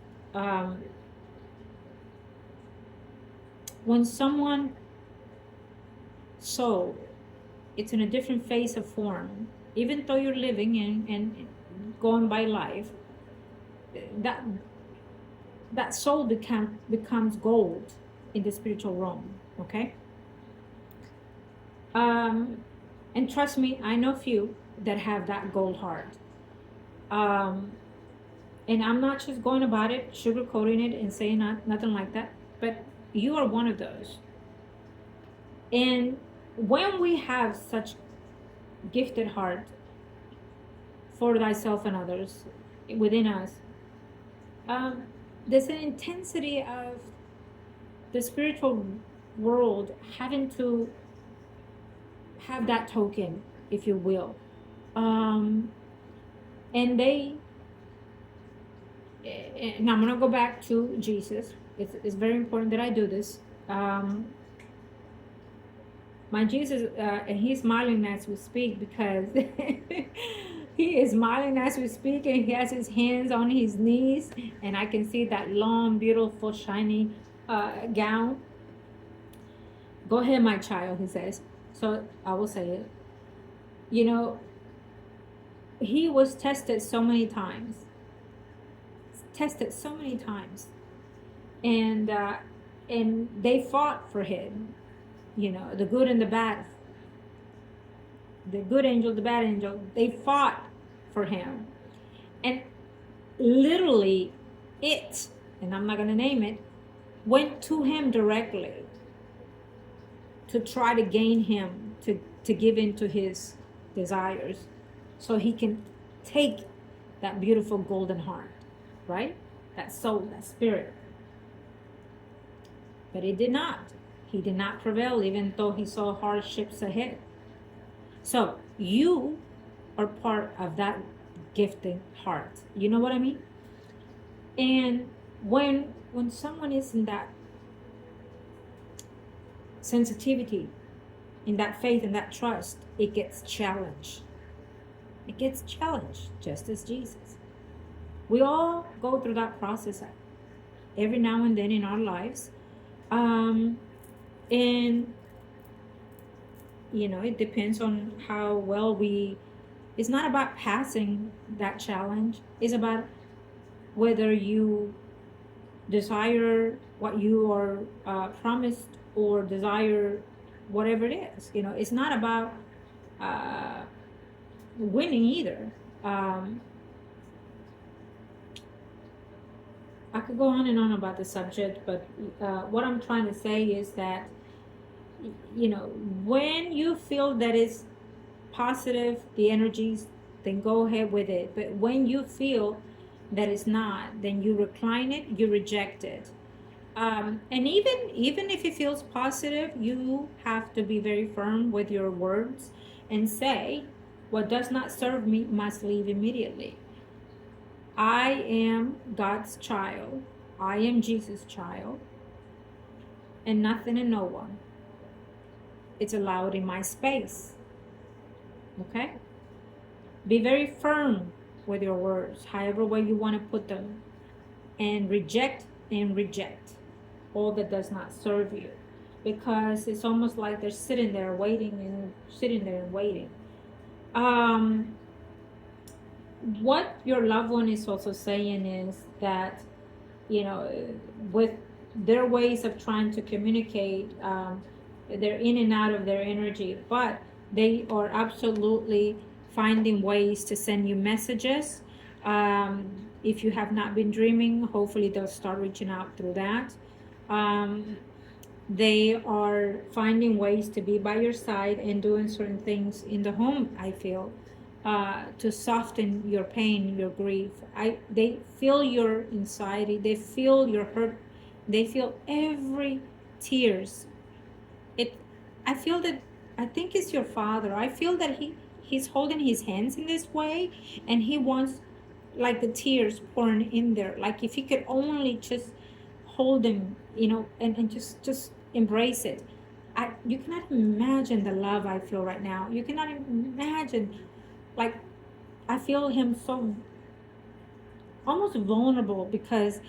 When someone soul, it's in a different phase of form, even though you're living and going by life, that soul becomes gold in the spiritual realm, okay? And trust me, I know few that have that gold heart. And I'm not just going about it, sugarcoating it and saying nothing like that, but you are one of those. And when we have such gifted heart for thyself and others within us, there's an intensity of the spiritual world having to have that token, if you will. And I'm going to go back to Jesus. it's very important that I do this. Um, my Jesus, and he's smiling as we speak because he is smiling as we speak, and he has his hands on his knees, and I can see that long, beautiful, shiny gown. Go ahead, my child, he says. So I will say it. You know, he was tested so many times, tested so many times, and they fought for him. You know, the good and the bad, the good angel, the bad angel, they fought for him. And literally, it, and I'm not going to name it, went to him directly to try to gain him to give in to his desires so he can take that beautiful golden heart, right? That soul, that spirit. But it did not. He did not prevail, even though he saw hardships ahead. So you are part of that gifted heart. You know what I mean? And when someone is in that sensitivity, in that faith, in that trust, it gets challenged. It gets challenged, just as Jesus. We all go through that process every now and then in our lives. And you know, it depends on how well it's not about passing that challenge. It's about whether you desire what you are promised or desire whatever it is. You know, it's not about winning either. I could go on and on about the subject, but what I'm trying to say is that, you know, when you feel that it's positive, the energies, then go ahead with it. But when you feel that it's not, then you recline it, you reject it. And even if it feels positive, you have to be very firm with your words and say, what does not serve me must leave immediately. I am God's child. I am Jesus' child. And nothing and no one. It's allowed in my space. Okay? Be very firm with your words, however way you want to put them. And reject all that does not serve you. Because it's almost like they're sitting there waiting and sitting there and waiting. What your loved one is also saying is that, you know, with their ways of trying to communicate, they're in and out of their energy, but they are absolutely finding ways to send you messages. If you have not been dreaming, hopefully they'll start reaching out through that. They are finding ways to be by your side and doing certain things in the home, I feel, to soften your pain, your grief. They feel your anxiety, they feel your hurt, they feel every tears. I feel that, I think it's your father. I feel that he's holding his hands in this way, and he wants like the tears pouring in there. Like if he could only just hold them, you know, and just embrace it. You cannot imagine the love I feel right now. You cannot imagine, like, I feel him so almost vulnerable because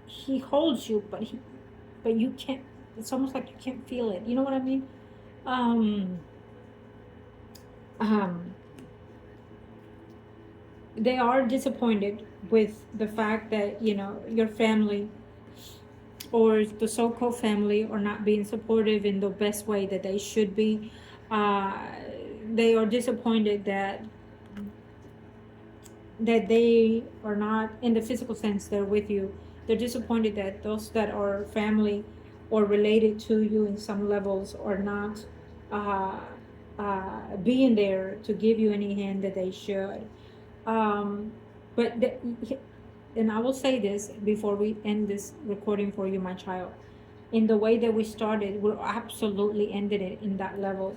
he holds you, but you can't. It's almost like you can't feel it. You know what I mean? They are disappointed with the fact that, you know, your family or the so-called family are not being supportive in the best way that they should be. They are disappointed that they are not, in the physical sense, they're with you. They're disappointed that those that are family or related to you in some levels are not being there to give you any hand that they should. And I will say this before we end this recording for you, my child. In the way that we started, we absolutely ended it in that level.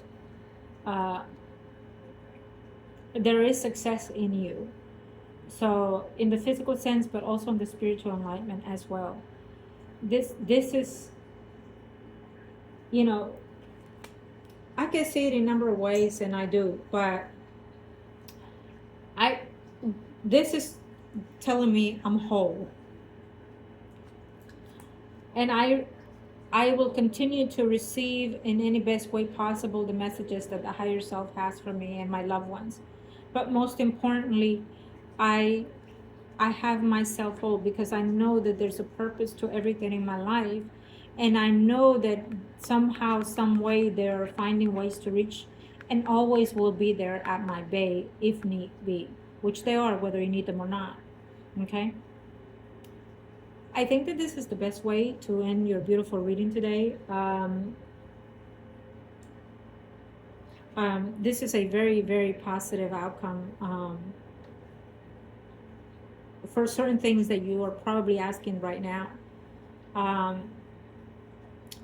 There is success in you. So in the physical sense, but also in the spiritual enlightenment as well. This is, you know, I can see it in a number of ways, and I do, but I this is telling me I'm whole, and I will continue to receive in any best way possible the messages that the higher self has for me and my loved ones. But most importantly, I I have myself whole because I know that there's a purpose to everything in my life, and I know that somehow, some way, they're finding ways to reach, and always will be there at my bay if need be, which they are, whether you need them or not. Okay. I think that this is the best way to end your beautiful reading today. This is a very, very positive outcome for certain things that you are probably asking right now. Um,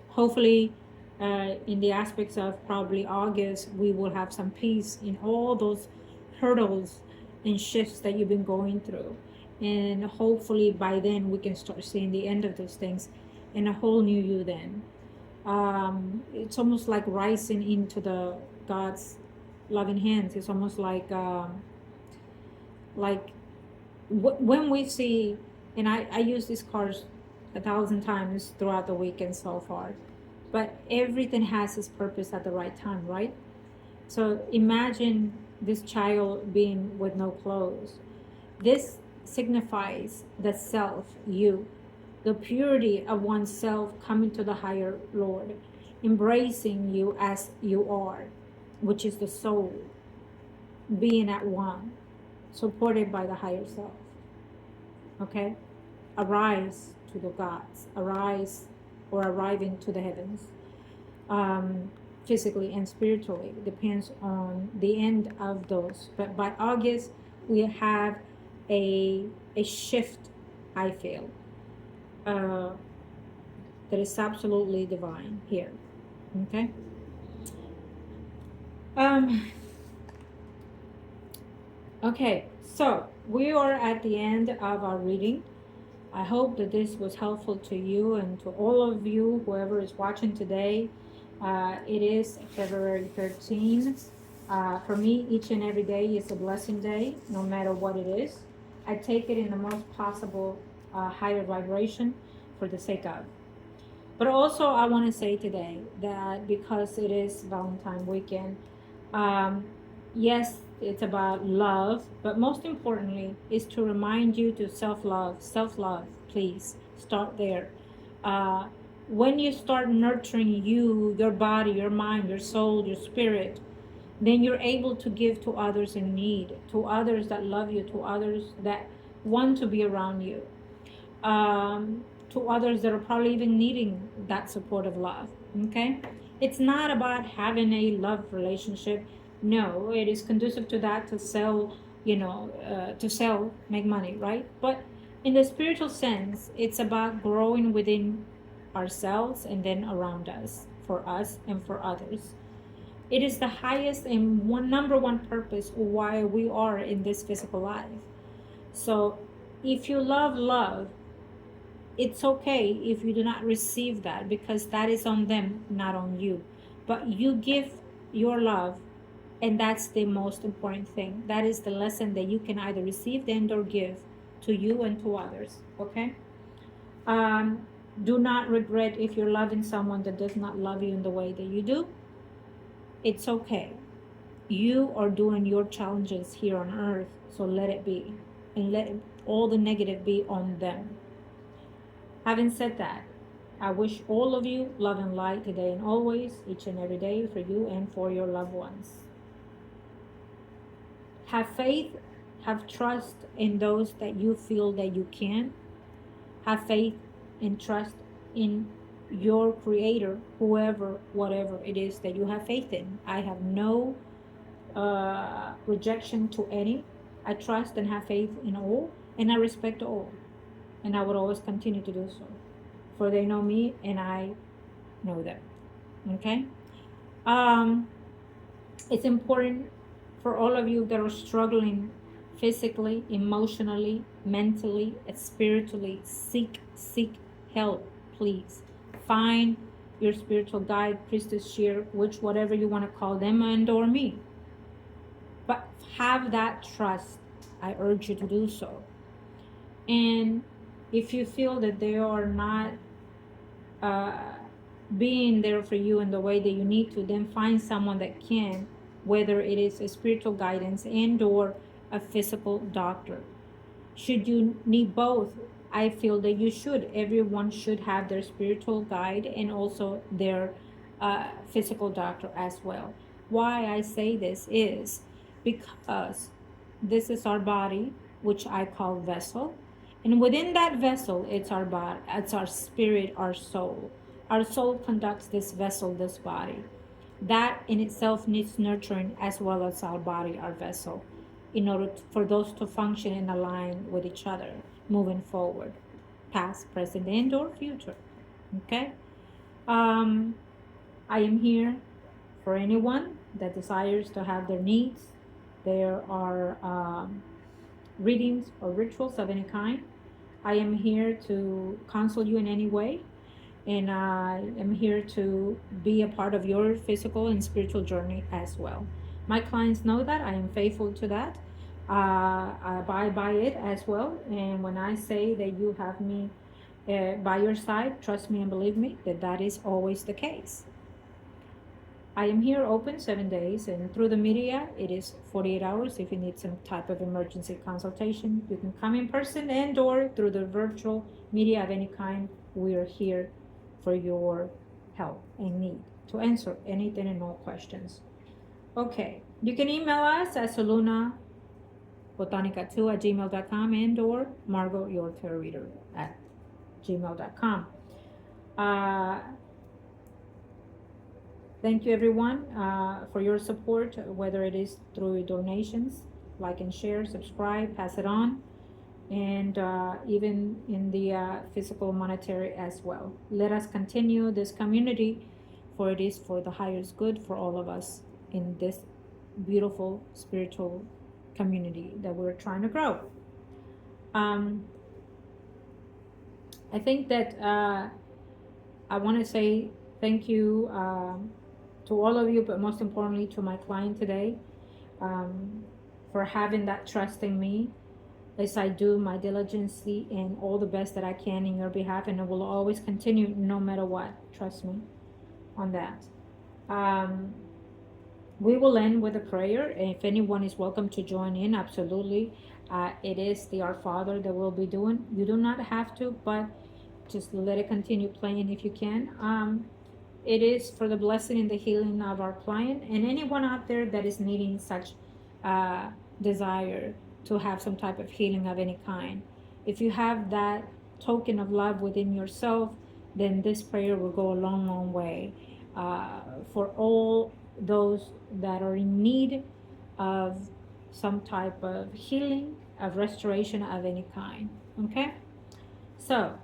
Hopefully, in the aspects of probably August, we will have some peace in all those hurdles and shifts that you've been going through. And hopefully by then we can start seeing the end of those things and a whole new you then. It's almost like rising into the God's loving hands. It's almost like when we see, and I use these cards 1,000 times throughout the weekend so far, but everything has its purpose at the right time, right? So imagine this child being with no clothes. This signifies the self, you, the purity of oneself coming to the higher Lord, embracing you as you are, which is the soul, being at one, supported by the higher self. Okay? Arise to the gods, arise or arriving to the heavens, physically and spiritually. It depends on the end of those. But by August, we have a shift, I feel, that is absolutely divine here. Okay? Okay, so we are at the end of our reading. I hope that this was helpful to you and to all of you, whoever is watching today. It is February 13th. For me, each and every day is a blessing day, no matter what it is. I take it in the most possible higher vibration for the sake of. But also, I want to say today that because it is Valentine weekend, yes, it's about love, but most importantly is to remind you to self-love, please start there. When you start nurturing you, your body, your mind, your soul, your spirit, then you're able to give to others in need, to others that love you, to others that want to be around you, to others that are probably even needing that support of love. Okay, it's not about having a love relationship. No, it is conducive to that, to sell, to sell, make money, right? But in the spiritual sense, it's about growing within ourselves and then around us, for us and for others. It is the highest and number one purpose why we are in this physical life. So if you love, it's okay if you do not receive that, because that is on them, not on you. But you give your love, and that's the most important thing. That is the lesson that you can either receive and or give to you and to others. Okay? Do not regret if you're loving someone that does not love you in the way that you do. It's okay. You are doing your challenges here on earth, so let it be. And let all the negative be on them. Having said that, I wish all of you love and light today and always, each and every day, for you and for your loved ones. Have faith, have trust in those that you feel that you can. Have faith and trust in your creator, whoever, whatever it is that you have faith in. I have no rejection to any. I trust and have faith in all, and I respect all. And I would always continue to do so. For they know me and I know them. Okay? It's important for all of you that are struggling physically, emotionally, mentally, and spiritually. Seek help, please. Find your spiritual guide, priestess, sheer, which whatever you want to call them, and or me. But have that trust. I urge you to do so. And if you feel that they are not uh, being there for you in the way that you need to, then find someone that can, whether it is a spiritual guidance and or a physical doctor. Should you need both, I feel that you should. Everyone should have their spiritual guide and also their physical doctor as well. Why I say this is because this is our body, which I call vessel, and within that vessel, it's our body, it's our spirit, our soul. Our soul conducts this vessel, this body. That in itself needs nurturing as well as our body, our vessel, in order for those to function and align with each other moving forward, past, present, and or future. Okay? Um, I am here for anyone that desires to have their needs. There are readings or rituals of any kind. I am here to counsel you in any way, and I am here to be a part of your physical and spiritual journey as well. My clients know that I am faithful to that. I abide by it as well. And when I say that you have me by your side, trust me and believe me that that is always the case. I am here open 7 days, and through the media, it is 48 hours. If you need some type of emergency consultation, you can come in person and or through the virtual media of any kind. We are here for your help and need to answer anything and all questions. Okay, you can email us at solunabotanica2@gmail.com and or margourtarotreader at gmail.com. Uh, Thank you, everyone, for your support, whether it is through donations, like and share, subscribe, pass it on, and even in the physical monetary as well. Let us continue this community, for it is for the highest good for all of us in this beautiful spiritual community that we're trying to grow. I think that I want to say thank you to all of you, but most importantly to my client today, for having that trust in me as I do my diligently and all the best that I can in your behalf, and I will always continue no matter what. Trust me on that. We will end with a prayer. If anyone is welcome to join in, absolutely. It is the Our Father that we'll be doing. You do not have to, but just let it continue playing if you can. It is for the blessing and the healing of our client and anyone out there that is needing such desire to have some type of healing of any kind. If you have that token of love within yourself, then this prayer will go a long, long way for all those that are in need of some type of healing, of restoration of any kind. Okay? So,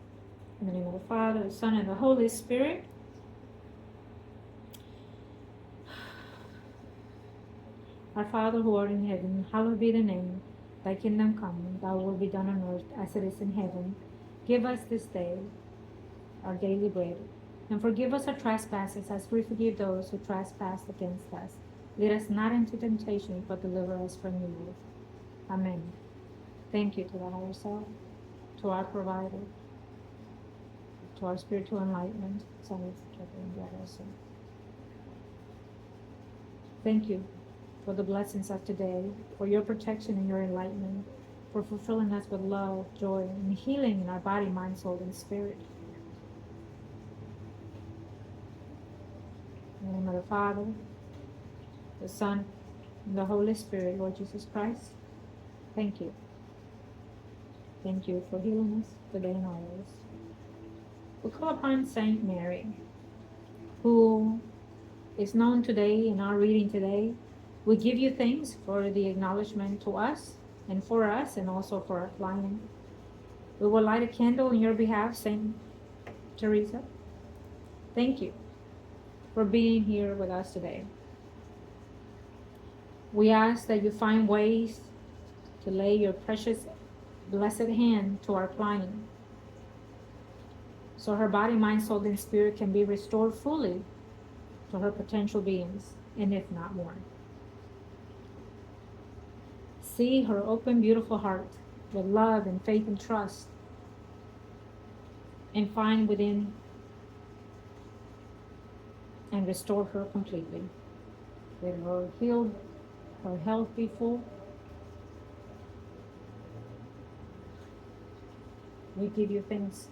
in the name of the Father, the Son, and the Holy Spirit. Our Father who art in heaven, hallowed be the name. Thy kingdom come, thy will be done on earth as it is in heaven. Give us this day our daily bread, and forgive us our trespasses as we forgive those who trespass against us. Lead us not into temptation, but deliver us from evil. Amen. Thank you to the higher self, to our provider, to our spiritual enlightenment. Thank you for the blessings of today, for your protection and your enlightenment, for fulfilling us with love, joy, and healing in our body, mind, soul, and spirit. In the name of the Father, the Son, and the Holy Spirit, Lord Jesus Christ, thank you. Thank you for healing us today and always. We call upon Saint Mary, who is known today in our reading today. We give you thanks for the acknowledgement to us and for us and also for our client. We will light a candle in your behalf, Saint Teresa. Thank you for being here with us today. We ask that you find ways to lay your precious, blessed hand to our client so her body, mind, soul, and spirit can be restored fully to her potential beings, and if not more. See her open, beautiful heart with love and faith and trust, and find within and restore her completely. Let her healed, her health be full. We give you thanks.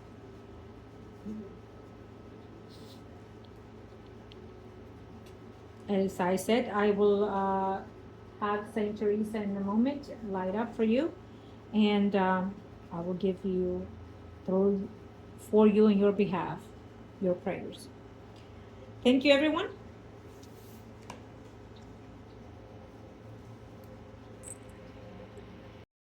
As I said, I will have Saint Teresa in a moment light up for you, and I will give you through for you in your behalf your prayers. Thank you, everyone.